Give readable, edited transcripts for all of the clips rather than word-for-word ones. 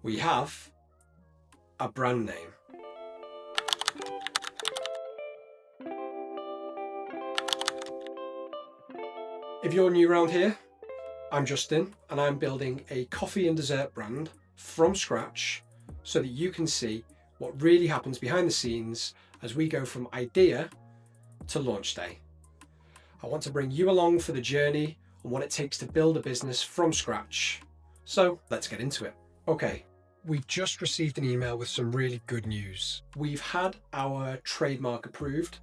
we have a brand name. If you're new around here, I'm Justin and I'm building a coffee and dessert brand from scratch so that you can see what really happens behind the scenes as we go from idea to launch day. I want to bring you along for the journey on what it takes to build a business from scratch. So let's get into it. Okay, we've just received an email with some really good news. We've had our trademark approved,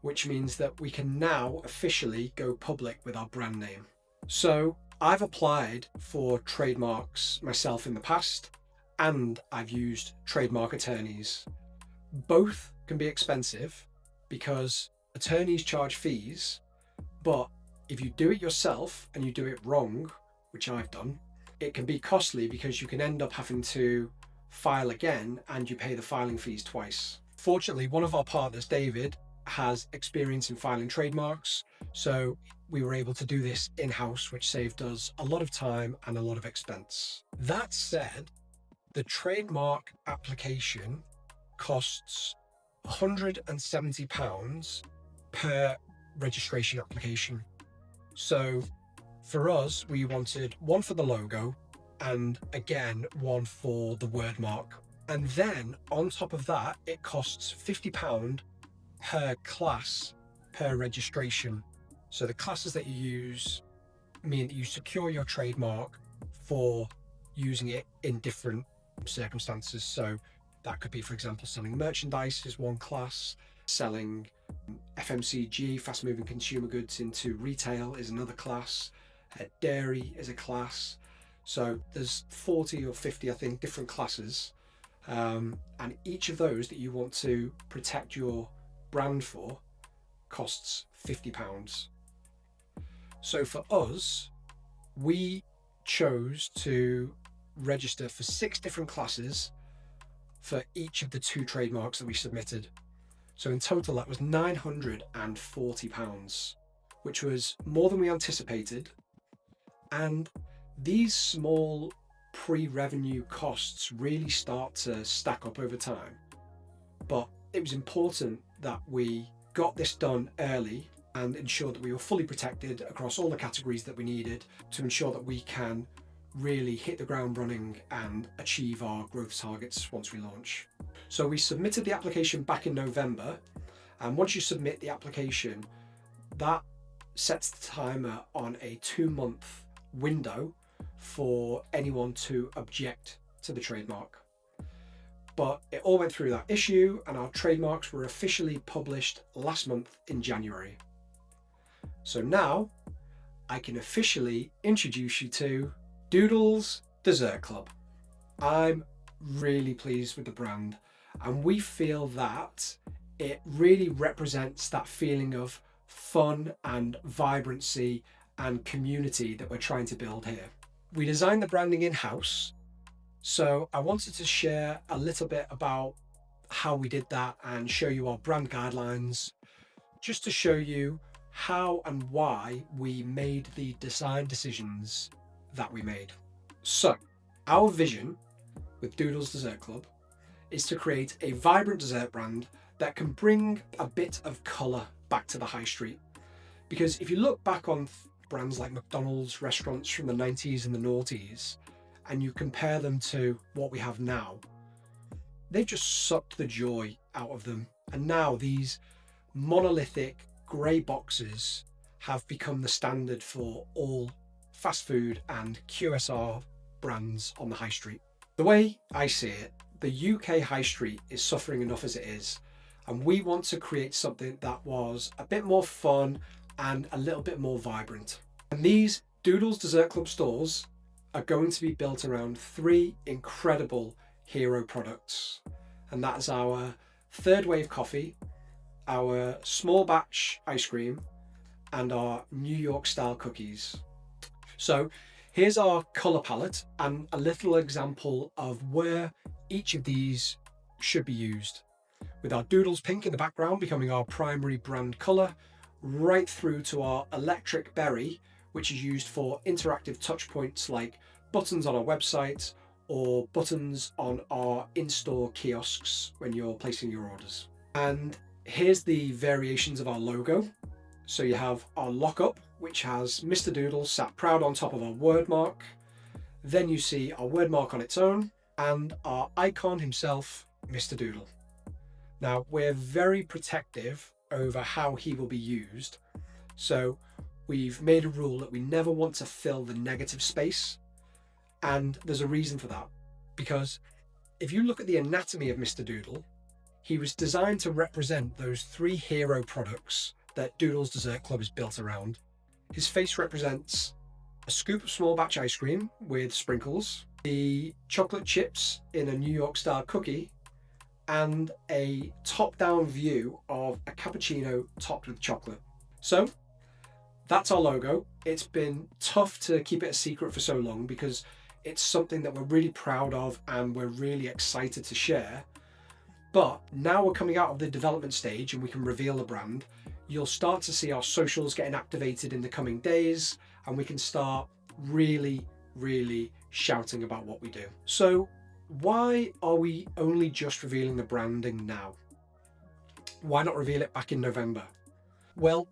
which means that we can now officially go public with our brand name. So I've applied for trademarks myself in the past, and I've used trademark attorneys. Both can be expensive because attorneys charge fees, but if you do it yourself and you do it wrong, which I've done, it can be costly because you can end up having to file again and you pay the filing fees twice. Fortunately, one of our partners, David, has experience in filing trademarks, so we were able to do this in-house, which saved us a lot of time and a lot of expense. That said, the trademark application costs £170 per registration application. So for us, we wanted one for the logo and again, one for the word mark. And then on top of that, it costs £50 per class per registration. So the classes that you use mean that you secure your trademark for using it in different circumstances. So that could be, for example, selling merchandise is one class, selling FMCG, fast moving consumer goods, into retail is another class, dairy is a class. So there's 40 or 50, I think, different classes. And each of those that you want to protect your brand for costs £50. So for us, we chose to register for 6 different classes for each of the 2 trademarks that we submitted. So in total, that was £940, which was more than we anticipated. And these small pre-revenue costs really start to stack up over time. But it was important that we got this done early and ensured that we were fully protected across all the categories that we needed to ensure that we can really hit the ground running and achieve our growth targets once we launch. So we submitted the application back in November, and once you submit the application, that sets the timer on a 2-month window for anyone to object to the trademark. But it all went through that issue and our trademarks were officially published last month in January. So now I can officially introduce you to Doodles Dessert Club. I'm really pleased with the brand, and we feel that it really represents that feeling of fun and vibrancy and community that we're trying to build here. We designed the branding in-house, so I wanted to share a little bit about how we did that and show you our brand guidelines, just to show you how and why we made the design decisions that we made. So our vision with Doodles Dessert Club is to create a vibrant dessert brand that can bring a bit of colour back to the high street. Because if you look back on brands like McDonald's restaurants from the 90s and the noughties, and you compare them to what we have now, they've just sucked the joy out of them. And now these monolithic grey boxes have become the standard for all fast food and QSR brands on the high street. The way I see it, the UK high street is suffering enough as it is, and we want to create something that was a bit more fun and a little bit more vibrant. And these Doodles Dessert Club stores are going to be built around 3 incredible hero products, and that is our third wave coffee, our small batch ice cream, and our New York style cookies. So here's our colour palette and a little example of where each of these should be used, with our Doodles pink in the background becoming our primary brand colour, right through to our electric berry, which is used for interactive touch points like buttons on our website or buttons on our in-store kiosks when you're placing your orders. And here's the variations of our logo. So you have our lockup, which has Mr. Doodle sat proud on top of our word mark. Then you see our word mark on its own and our icon himself, Mr. Doodle. Now, we're very protective over how he will be used. So we've made a rule that we never want to fill the negative space. And there's a reason for that. Because if you look at the anatomy of Mr. Doodle, he was designed to represent those three hero products that Doodle's Dessert Club is built around. His face represents a scoop of small batch ice cream with sprinkles, the chocolate chips in a New York style cookie, and a top-down view of a cappuccino topped with chocolate. So that's our logo. It's been tough to keep it a secret for so long because it's something that we're really proud of and we're really excited to share. But now we're coming out of the development stage and we can reveal the brand. You'll start to see our socials getting activated in the coming days and we can start really shouting about what we do. So why are we only just revealing the branding now? Why not reveal it back in November? Well,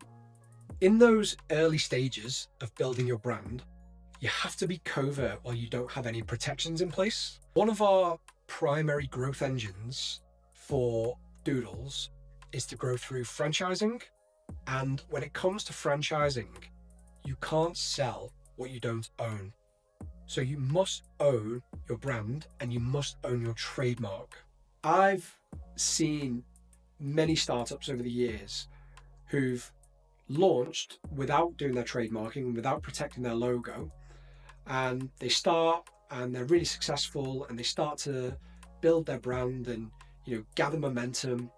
in those early stages of building your brand, you have to be covert while you don't have any protections in place. One of our primary growth engines for Doodles is to grow through franchising. And when it comes to franchising, you can't sell what you don't own. So you must own your brand and you must own your trademark. I've seen many startups over the years who've launched without doing their trademarking, without protecting their logo, and they start and they're really successful and they start to build their brand and gather momentum,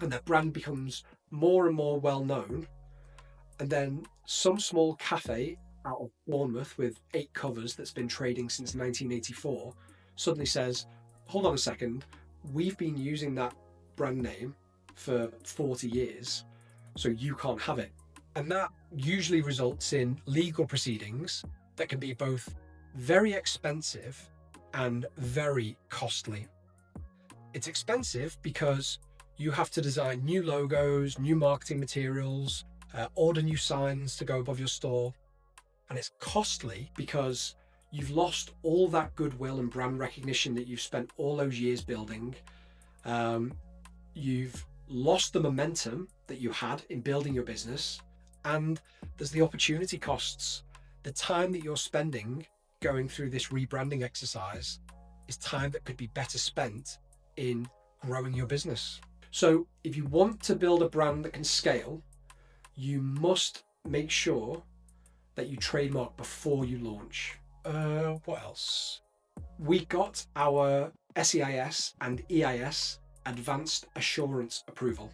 and their brand becomes more and more well known. And then some small cafe out of Bournemouth with 8 covers that's been trading since 1984 suddenly says, hold on a second, we've been using that brand name for 40 years, so you can't have it. And that usually results in legal proceedings that can be both very expensive and very costly. It's expensive because you have to design new logos, new marketing materials, order new signs to go above your store. And it's costly because you've lost all that goodwill and brand recognition that you've spent all those years building. You've lost the momentum that you had in building your business. And there's the opportunity costs. The time that you're spending going through this rebranding exercise is time that could be better spent in growing your business. So if you want to build a brand that can scale, you must make sure that you trademark before you launch. What else? We got our SEIS and EIS advanced assurance approval.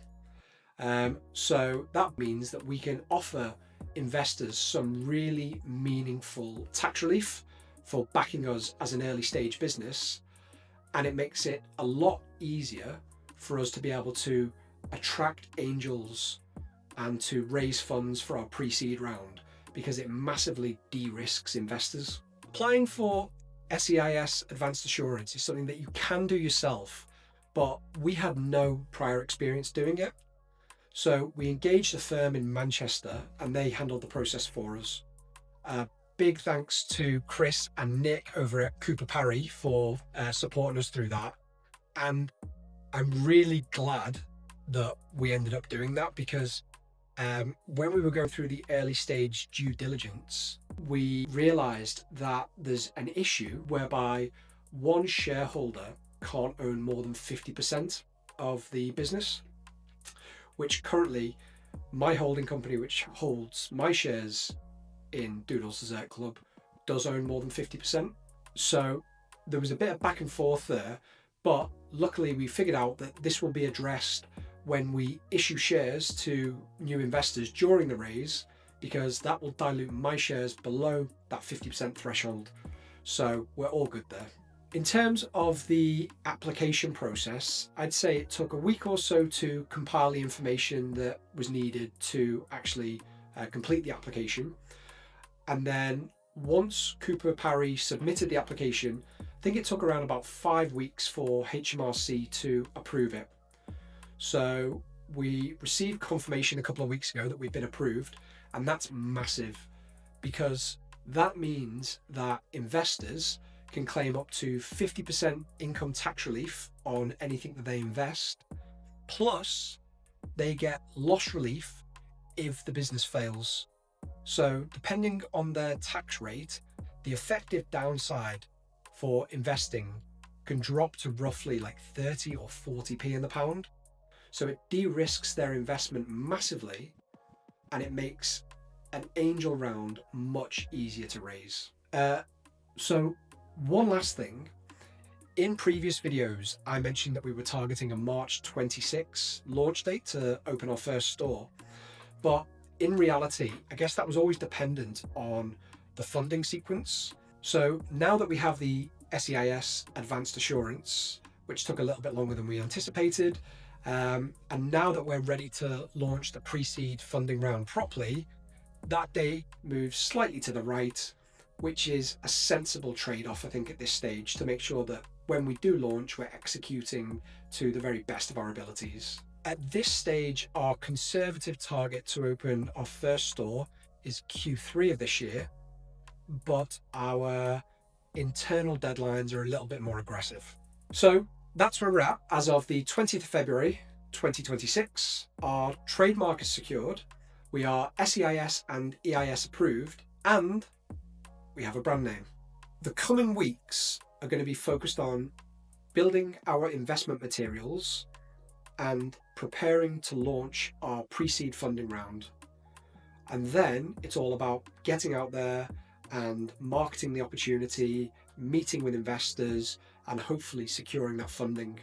So that means that we can offer investors some really meaningful tax relief for backing us as an early stage business. And it makes it a lot easier for us to be able to attract angels and to raise funds for our pre-seed round, because it massively de-risks investors. Applying for SEIS Advanced Assurance is something that you can do yourself, but we had no prior experience doing it. So we engaged a firm in Manchester and they handled the process for us. Big thanks to Chris and Nick over at Cooper Parry for supporting us through that. And I'm really glad that we ended up doing that, because when we were going through the early stage due diligence, we realized that there's an issue whereby one shareholder can't own more than 50% of the business, which currently my holding company, which holds my shares in Doodle's Dessert Club, does own more than 50%. So there was a bit of back and forth there, but luckily we figured out that this will be addressed when we issue shares to new investors during the raise, because that will dilute my shares below that 50% threshold. So we're all good there. In terms of the application process, I'd say it took a week or so to compile the information that was needed to actually complete the application. And then once Cooper Parry submitted the application, think it took around about 5 weeks for HMRC to approve it. So we received confirmation a couple of weeks ago that we've been approved, and that's massive because that means that investors can claim up to 50% income tax relief on anything that they invest, plus they get loss relief if the business fails. So depending on their tax rate, the effective downside for investing can drop to roughly like 30 or 40p in the pound. So it de-risks their investment massively, and it makes an angel round much easier to raise. So one last thing, in previous videos, I mentioned that we were targeting a March 26 launch date to open our first store. But in reality, I guess that was always dependent on the funding sequence. So now that we have the SEIS Advanced Assurance, which took a little bit longer than we anticipated, and now that we're ready to launch the pre-seed funding round properly, that date moves slightly to the right, which is a sensible trade-off, I think, at this stage, to make sure that when we do launch, we're executing to the very best of our abilities. At this stage, our conservative target to open our first store is Q3 of this year, but our internal deadlines are a little bit more aggressive. So that's where we're at as of the 20th of February 2026. Our trademark is secured, we are SEIS and EIS approved, and we have a brand name. The coming weeks are going to be focused on building our investment materials and preparing to launch our pre-seed funding round. And then it's all about getting out there and marketing the opportunity, meeting with investors, and hopefully securing that funding.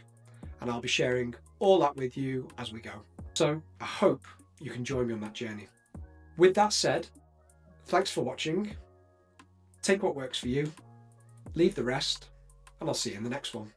And I'll be sharing all that with you as we go. So I hope you can join me on that journey. With that said, thanks for watching. Take what works for you, leave the rest, and I'll see you in the next one.